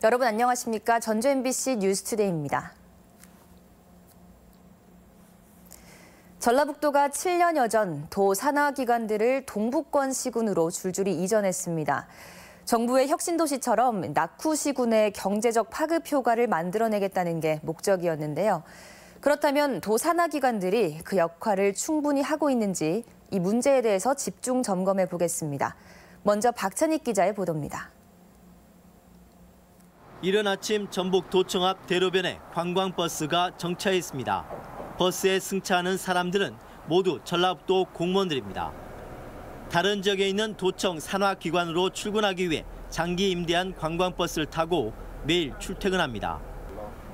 여러분 안녕하십니까? 전주 MBC 뉴스투데이입니다. 전라북도가 7년여 전 도 산하기관들을 동북권 시군으로 줄줄이 이전했습니다. 정부의 혁신도시처럼 낙후시군의 경제적 파급 효과를 만들어내겠다는 게 목적이었는데요. 그렇다면 도 산하기관들이 그 역할을 충분히 하고 있는지 이 문제에 대해서 집중 점검해 보겠습니다. 먼저 박찬익 기자의 보도입니다. 이른 아침 전북 도청 앞 대로변에 관광버스가 정차했습니다. 버스에 승차하는 사람들은 모두 전라북도 공무원들입니다. 다른 지역에 있는 도청 산하기관으로 출근하기 위해 장기 임대한 관광버스를 타고 매일 출퇴근합니다.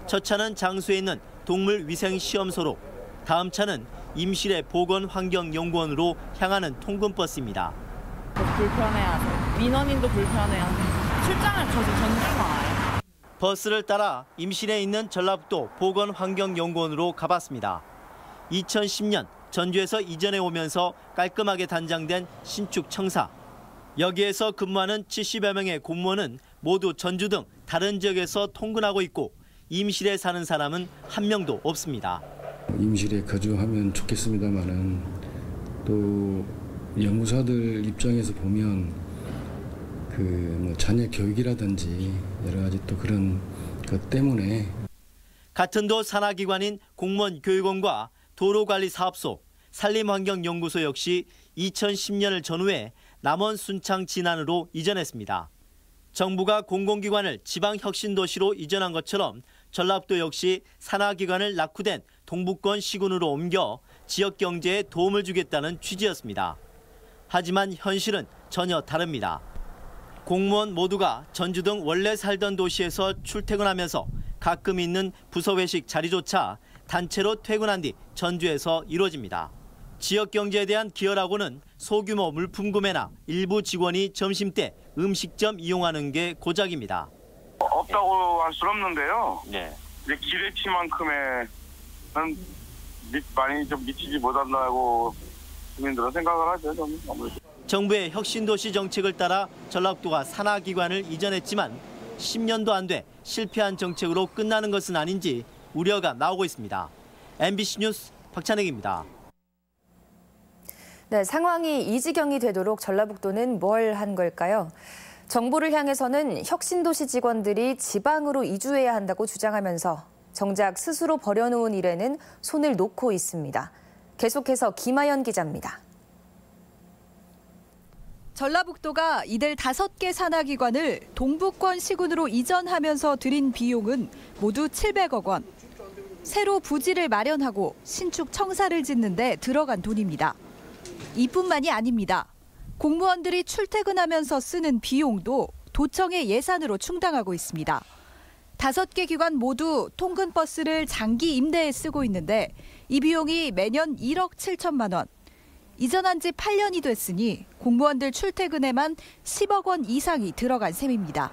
첫 차는 장수에 있는 동물위생시험소로, 다음 차는 임실의 보건환경연구원으로 향하는 통근버스입니다. 불편해하세요. 민원인도 불편해하세요. 출장을 저도 전주가 와요. 버스를 따라 임실에 있는 전라북도 보건환경연구원으로 가봤습니다. 2010년 전주에서 이전해 오면서 깔끔하게 단장된 신축 청사. 여기에서 근무하는 70여 명의 공무원은 모두 전주 등 다른 지역에서 통근하고 있고 임실에 사는 사람은 한 명도 없습니다. 임실에 거주하면 좋겠습니다만은 또 연구사들 입장에서 보면 뭐 자녀 교육이라든지 여러 가지 또 그런 것 때문에 같은 도 산하기관인 공무원교육원과 도로관리사업소, 산림환경연구소 역시 2010년을 전후해 남원 순창 진안으로 이전했습니다. 정부가 공공기관을 지방혁신도시로 이전한 것처럼 전라북도 역시 산하기관을 낙후된 동북권 시군으로 옮겨 지역경제에 도움을 주겠다는 취지였습니다. 하지만 현실은 전혀 다릅니다. 공무원 모두가 전주 등 원래 살던 도시에서 출퇴근하면서 가끔 있는 부서회식 자리조차 단체로 퇴근한 뒤 전주에서 이루어집니다. 지역 경제에 대한 기여라고는 소규모 물품 구매나 일부 직원이 점심때 음식점 이용하는 게 고작입니다. 없다고 할 수는 없는데요. 네. 이제 기대치만큼의 많이 좀 미치지 못한다고 주민들은 생각을 하죠. 저는 아무래도. 정부의 혁신도시 정책을 따라 전라북도가 산하기관을 이전했지만 10년도 안 돼 실패한 정책으로 끝나는 것은 아닌지 우려가 나오고 있습니다. MBC 뉴스 박찬익입니다. 네, 상황이 이 지경이 되도록 전라북도는 뭘 한 걸까요? 정부를 향해서는 혁신도시 직원들이 지방으로 이주해야 한다고 주장하면서 정작 스스로 벌여놓은 일에는 손을 놓고 있습니다. 계속해서 김하연 기자입니다. 전라북도가 이들 5개 산하기관을 동북권 시군으로 이전하면서 들인 비용은 모두 700억 원. 새로 부지를 마련하고 신축 청사를 짓는 데 들어간 돈입니다. 이뿐만이 아닙니다. 공무원들이 출퇴근하면서 쓰는 비용도 도청의 예산으로 충당하고 있습니다. 5개 기관 모두 통근버스를 장기 임대에 쓰고 있는데 이 비용이 매년 1억 7천만 원. 이전한 지 8년이 됐으니 공무원들 출퇴근에만 10억 원 이상이 들어간 셈입니다.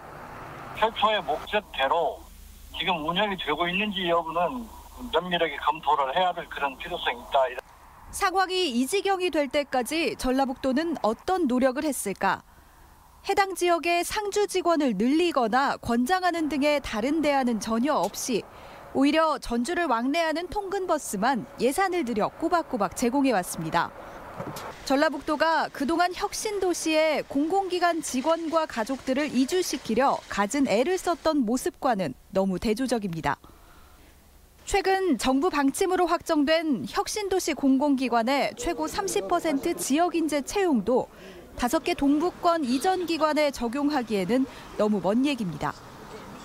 최초의 목적대로 지금 운영이 되고 있는지 여부는 면밀하게 검토를 해야 될 그런 필요성이 있다. 상황이 이 지경이 될 때까지 전라북도는 어떤 노력을 했을까? 해당 지역의 상주 직원을 늘리거나 권장하는 등의 다른 대안은 전혀 없이 오히려 전주를 왕래하는 통근버스만 예산을 들여 꼬박꼬박 제공해왔습니다. 전라북도가 그동안 혁신도시에 공공기관 직원과 가족들을 이주시키려 갖은 애를 썼던 모습과는 너무 대조적입니다. 최근 정부 방침으로 확정된 혁신도시 공공기관의 최고 30% 지역인재 채용도 5개 동북권 이전 기관에 적용하기에는 너무 먼 얘기입니다.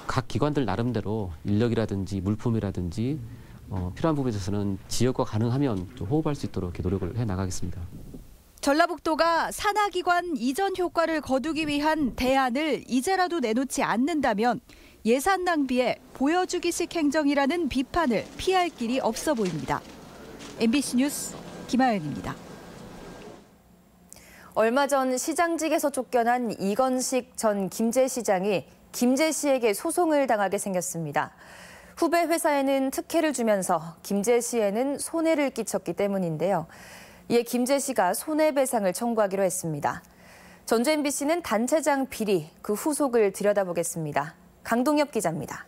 각 기관들 나름대로 인력이라든지 물품이라든지 필요한 부분에 있어서는 지역과 가능하면 좀 호흡할 수 있도록 이렇게 노력을 해나가겠습니다. 전라북도가 산하기관 이전 효과를 거두기 위한 대안을 이제라도 내놓지 않는다면 예산 낭비에 보여주기식 행정이라는 비판을 피할 길이 없어 보입니다. MBC 뉴스 김하연입니다. 얼마 전 시장직에서 쫓겨난 이건식 전 김제시장이 김제 씨에게 소송을 당하게 생겼습니다. 후배 회사에는 특혜를 주면서 김제 씨에는 손해를 끼쳤기 때문인데요. 이에 김제 씨가 손해배상을 청구하기로 했습니다. 전주 MBC는 단체장 비리, 그 후속을 들여다보겠습니다. 강동엽 기자입니다.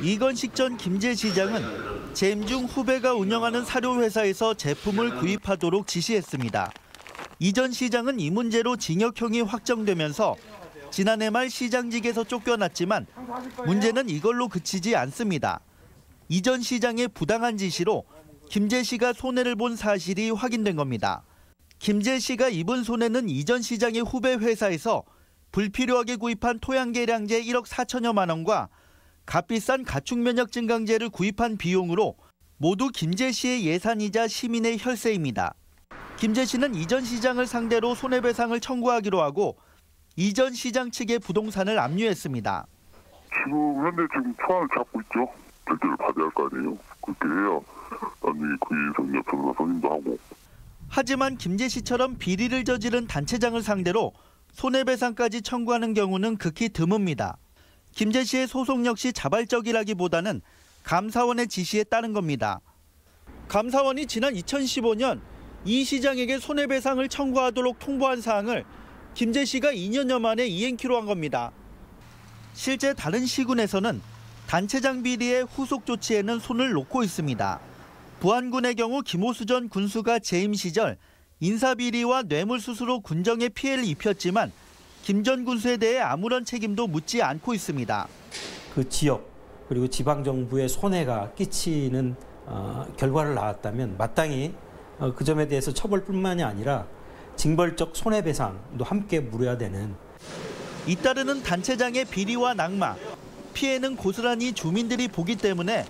이건식 전 김제시장은 재임 중 후배가 운영하는 사료회사에서 제품을 구입하도록 지시했습니다. 이 전 시장은 이 문제로 징역형이 확정되면서 지난해 말 시장직에서 쫓겨났지만 문제는 이걸로 그치지 않습니다. 이 전 시장의 부당한 지시로 김제 씨가 손해를 본 사실이 확인된 겁니다. 김제 씨가 입은 손해는 이 전 시장의 후배 회사에서 불필요하게 구입한 토양계량제 1억 4천여만 원과 값비싼 가축면역 증강제를 구입한 비용으로 모두 김제 씨의 예산이자 시민의 혈세입니다. 김제 씨는 이 전 시장을 상대로 손해배상을 청구하기로 하고 이 전 시장 측의 부동산을 압류했습니다. 지금 현재 초안을 잡고 있죠. 결제를 받아야 할 거 아니에요. 그렇게 해야 나중에 그 변호사 선임도 하고. 하지만 김제 씨처럼 비리를 저지른 단체장을 상대로 손해배상까지 청구하는 경우는 극히 드뭅니다. 김제 씨의 소송 역시 자발적이라기보다는 감사원의 지시에 따른 겁니다. 감사원이 지난 2015년 이 시장에게 손해배상을 청구하도록 통보한 사항을 김제 씨가 2년여 만에 이행키로 한 겁니다. 실제 다른 시군에서는 단체장 비리의 후속 조치에는 손을 놓고 있습니다. 부안군의 경우 김호수 전 군수가 재임 시절 인사비리와 뇌물수수로 군정에 피해를 입혔지만 김 전 군수에 대해 아무런 책임도 묻지 않고 있습니다. 그 지역 그리고 지방정부에 손해가 끼치는 결과를 낳았다면 마땅히 그 점에 대해서 처벌뿐만이 아니라 징벌적 손해배상도 함께 물어야 되는. 잇따르는 단체장의 비리와 낙마, 피해는 고스란히 주민들이 보기 때문에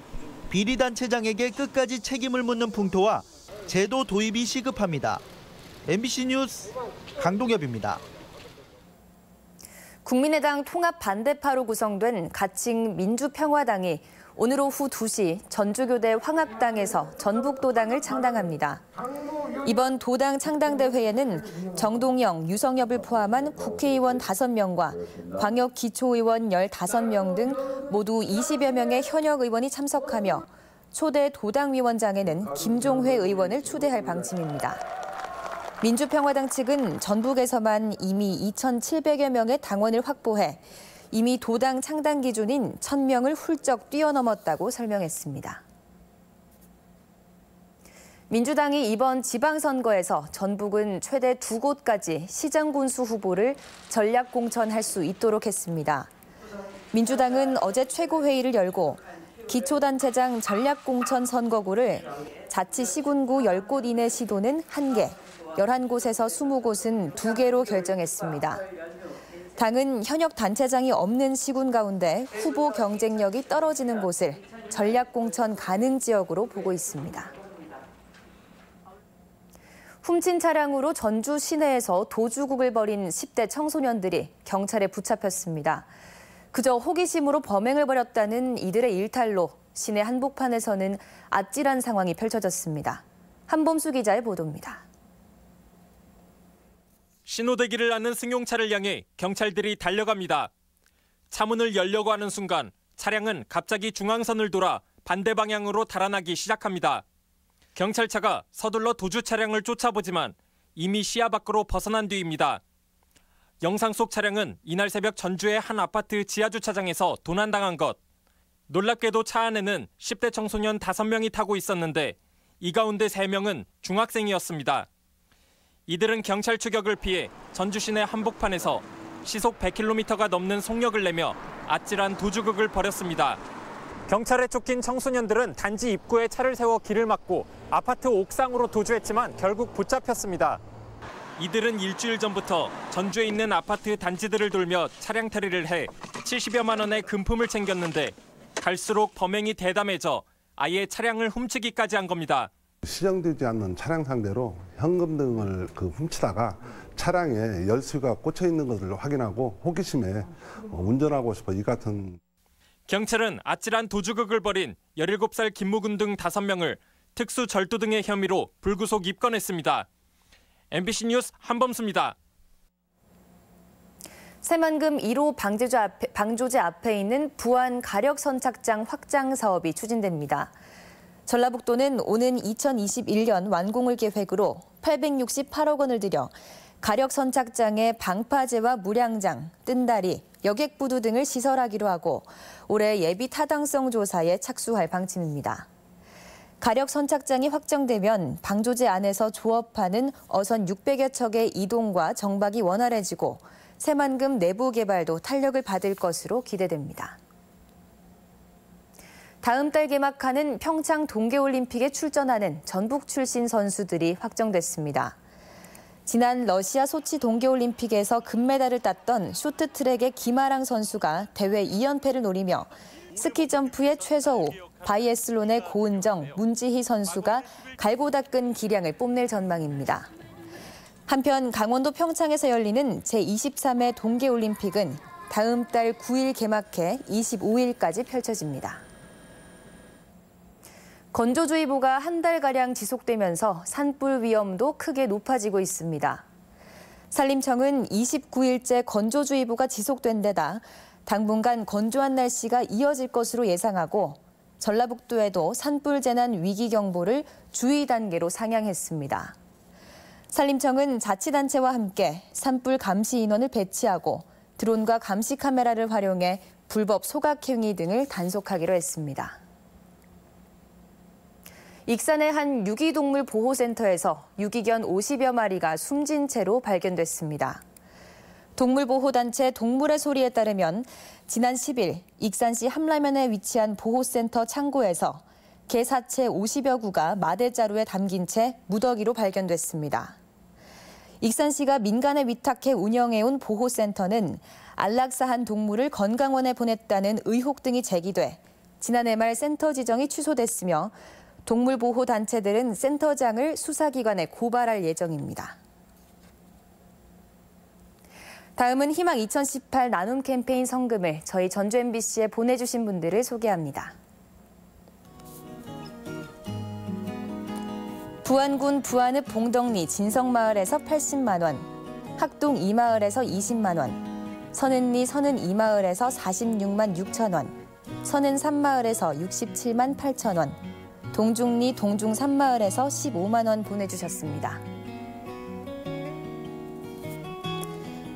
비리단체장에게 끝까지 책임을 묻는 풍토와 제도 도입이 시급합니다. MBC 뉴스 강동엽입니다. 국민의당 통합 반대파로 구성된 가칭 민주평화당이 오늘 오후 2시 전주교대 황학당에서 전북도당을 창당합니다. 이번 도당 창당대회에는 정동영, 유성엽을 포함한 국회의원 5명과 광역기초의원 15명 등 모두 20여 명의 현역 의원이 참석하며 초대 도당위원장에는 김종회 의원을 초대할 방침입니다. 민주평화당 측은 전북에서만 이미 2,700여 명의 당원을 확보해 이미 도당 창당 기준인 1,000명을 훌쩍 뛰어넘었다고 설명했습니다. 민주당이 이번 지방선거에서 전북은 최대 2곳까지 시장군수 후보를 전략 공천할 수 있도록 했습니다. 민주당은 어제 최고회의를 열고 기초단체장 전략공천 선거구를 자치시군구 10곳 이내 시도는 1개, 11곳에서 20곳은 2개로 결정했습니다. 당은 현역 단체장이 없는 시군 가운데 후보 경쟁력이 떨어지는 곳을 전략공천 가능 지역으로 보고 있습니다. 훔친 차량으로 전주 시내에서 도주국을 벌인 10대 청소년들이 경찰에 붙잡혔습니다. 그저 호기심으로 범행을 벌였다는 이들의 일탈로 시내 한복판에서는 아찔한 상황이 펼쳐졌습니다. 한범수 기자의 보도입니다. 신호대기를 하는 승용차를 향해 경찰들이 달려갑니다. 차문을 열려고 하는 순간 차량은 갑자기 중앙선을 돌아 반대 방향으로 달아나기 시작합니다. 경찰차가 서둘러 도주 차량을 쫓아보지만 이미 시야 밖으로 벗어난 뒤입니다. 영상 속 차량은 이날 새벽 전주의 한 아파트 지하주차장에서 도난당한 것. 놀랍게도 차 안에는 10대 청소년 5명이 타고 있었는데 이 가운데 3명은 중학생이었습니다. 이들은 경찰 추격을 피해 전주 시내 한복판에서 시속 100km가 넘는 속력을 내며 아찔한 도주극을 벌였습니다. 경찰에 쫓긴 청소년들은 단지 입구에 차를 세워 길을 막고 아파트 옥상으로 도주했지만 결국 붙잡혔습니다. 이들은 일주일 전부터 전주에 있는 아파트 단지들을 돌며 차량 탈의를 해 70여만 원의 금품을 챙겼는데 갈수록 범행이 대담해져 아예 차량을 훔치기까지 한 겁니다. 시정되지 않는 차량 상대로 현금 등을 훔치다가 차량에 열쇠가 꽂혀 있는 것을 확인하고 호기심에 운전하고 싶어 이 같은. 경찰은 아찔한 도주극을 벌인 17살 김무근 등 5명을 특수 절도 등의 혐의로 불구속 입건했습니다. MBC 뉴스 한범수입니다. 새만금 1호 방조제 앞에 있는 부안 가력선착장 확장 사업이 추진됩니다. 전라북도는 오는 2021년 완공을 계획으로 868억 원을 들여 가력 선착장에 방파제와 물양장, 뜬다리, 여객부두 등을 시설하기로 하고 올해 예비 타당성 조사에 착수할 방침입니다. 가력 선착장이 확정되면 방조제 안에서 조업하는 어선 600여 척의 이동과 정박이 원활해지고 새만금 내부 개발도 탄력을 받을 것으로 기대됩니다. 다음 달 개막하는 평창 동계올림픽에 출전하는 전북 출신 선수들이 확정됐습니다. 지난 러시아 소치 동계올림픽에서 금메달을 땄던 쇼트트랙의 김아랑 선수가 대회 2연패를 노리며 스키점프의 최서우, 바이애슬론의 고은정, 문지희 선수가 갈고 닦은 기량을 뽐낼 전망입니다. 한편 강원도 평창에서 열리는 제23회 동계올림픽은 다음 달 9일 개막해 25일까지 펼쳐집니다. 건조주의보가 한 달가량 지속되면서 산불 위험도 크게 높아지고 있습니다. 산림청은 29일째 건조주의보가 지속된 데다 당분간 건조한 날씨가 이어질 것으로 예상하고 전라북도에도 산불 재난 위기 경보를 주의 단계로 상향했습니다. 산림청은 자치단체와 함께 산불 감시 인원을 배치하고 드론과 감시 카메라를 활용해 불법 소각 행위 등을 단속하기로 했습니다. 익산의 한 유기동물 보호센터에서 유기견 50여 마리가 숨진 채로 발견됐습니다. 동물보호단체 동물의 소리에 따르면 지난 10일 익산시 함라면에 위치한 보호센터 창고에서 개 사체 50여 구가 마대자루에 담긴 채 무더기로 발견됐습니다. 익산시가 민간에 위탁해 운영해온 보호센터는 안락사한 동물을 건강원에 보냈다는 의혹 등이 제기돼 지난해 말 센터 지정이 취소됐으며 동물보호단체들은 센터장을 수사기관에 고발할 예정입니다. 다음은 희망 2018 나눔 캠페인 성금을 저희 전주 MBC에 보내주신 분들을 소개합니다. 부안군 부안읍 봉덕리 진성마을에서 80만 원, 학동 2마을에서 20만 원, 선은리 선은 2마을에서 46만 6천 원, 선은 3마을에서 67만 8천 원, 동중리 동중 3마을에서 15만 원 보내주셨습니다.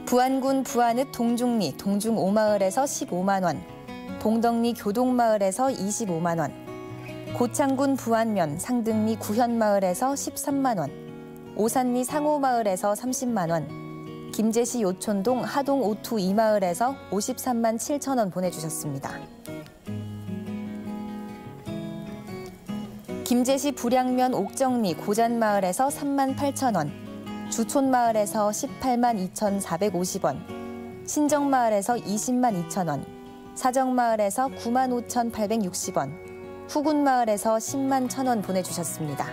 부안군 부안읍 동중리 동중 5마을에서 15만 원, 봉덕리 교동마을에서 25만 원, 고창군 부안면 상등리 구현마을에서 13만 원, 오산리 상호마을에서 30만 원, 김제시 요촌동 하동 오투 2마을에서 53만 7천 원 보내주셨습니다. 김제시 불양면 옥정리 고잔마을에서 3만 8천 원, 주촌마을에서 18만 2,450원, 신정마을에서 20만 2천 원, 사정마을에서 9만 5,860원, 후군마을에서 10만 1천 원 보내주셨습니다.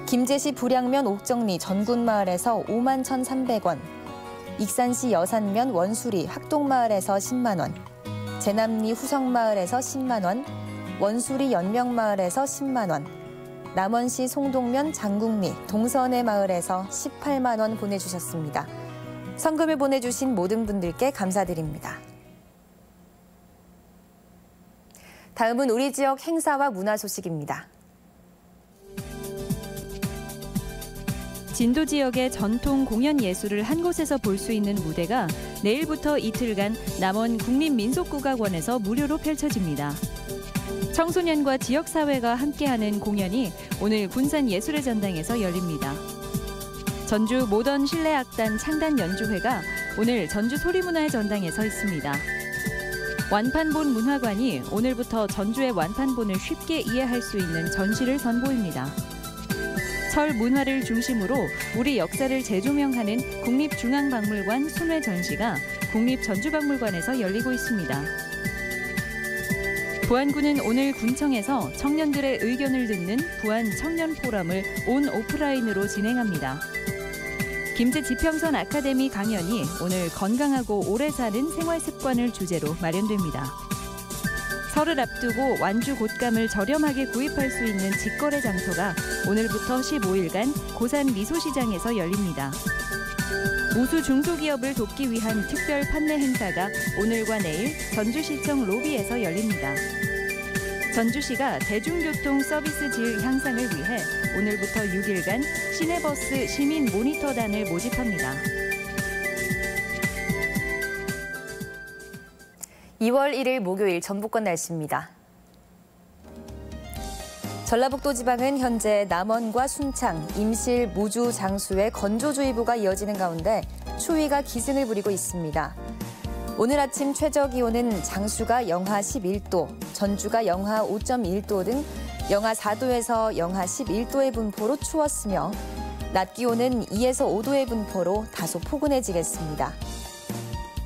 김제시 불양면 옥정리 전군마을에서 5만 1,300원, 익산시 여산면 원수리 학동마을에서 10만 원, 제남리 후성마을에서 10만 원, 원수리 연명마을에서 10만 원, 남원시 송동면 장국리 동선의 마을에서 18만 원 보내주셨습니다. 성금을 보내주신 모든 분들께 감사드립니다. 다음은 우리 지역 행사와 문화 소식입니다. 진도 지역의 전통 공연 예술을 한 곳에서 볼 수 있는 무대가 내일부터 이틀간 남원 국립민속국악원에서 무료로 펼쳐집니다. 청소년과 지역사회가 함께하는 공연이 오늘 군산예술의 전당에서 열립니다. 전주 모던 실내악단 창단연주회가 오늘 전주 소리문화의 전당에 서 있습니다. 완판본 문화관이 오늘부터 전주의 완판본을 쉽게 이해할 수 있는 전시를 선보입니다. 설 문화를 중심으로 우리 역사를 재조명하는 국립중앙박물관 순회 전시가 국립전주박물관에서 열리고 있습니다. 부안군은 오늘 군청에서 청년들의 의견을 듣는 부안 청년 포럼을 온 오프라인으로 진행합니다. 김제 지평선 아카데미 강연이 오늘 건강하고 오래 사는 생활 습관을 주제로 마련됩니다. 설을 앞두고 완주 곶감을 저렴하게 구입할 수 있는 직거래 장터가 오늘부터 15일간 고산 미소시장에서 열립니다. 우수 중소기업을 돕기 위한 특별 판매 행사가 오늘과 내일 전주시청 로비에서 열립니다. 전주시가 대중교통 서비스 질 향상을 위해 오늘부터 6일간 시내버스 시민 모니터단을 모집합니다. 2월 1일 목요일 전북권 날씨입니다. 전라북도 지방은 현재 남원과 순창, 임실, 무주, 장수에 건조주의보가 이어지는 가운데 추위가 기승을 부리고 있습니다. 오늘 아침 최저 기온은 장수가 영하 11도, 전주가 영하 5.1도 등 영하 4도에서 영하 11도의 분포로 추웠으며 낮 기온은 2에서 5도의 분포로 다소 포근해지겠습니다.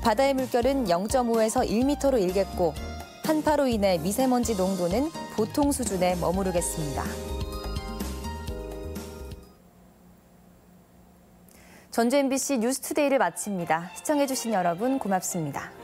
바다의 물결은 0.5에서 1m로 일겠고 한파로 인해 미세먼지 농도는 보통 수준에 머무르겠습니다. 전주 MBC 뉴스투데이를 마칩니다. 시청해주신 여러분 고맙습니다.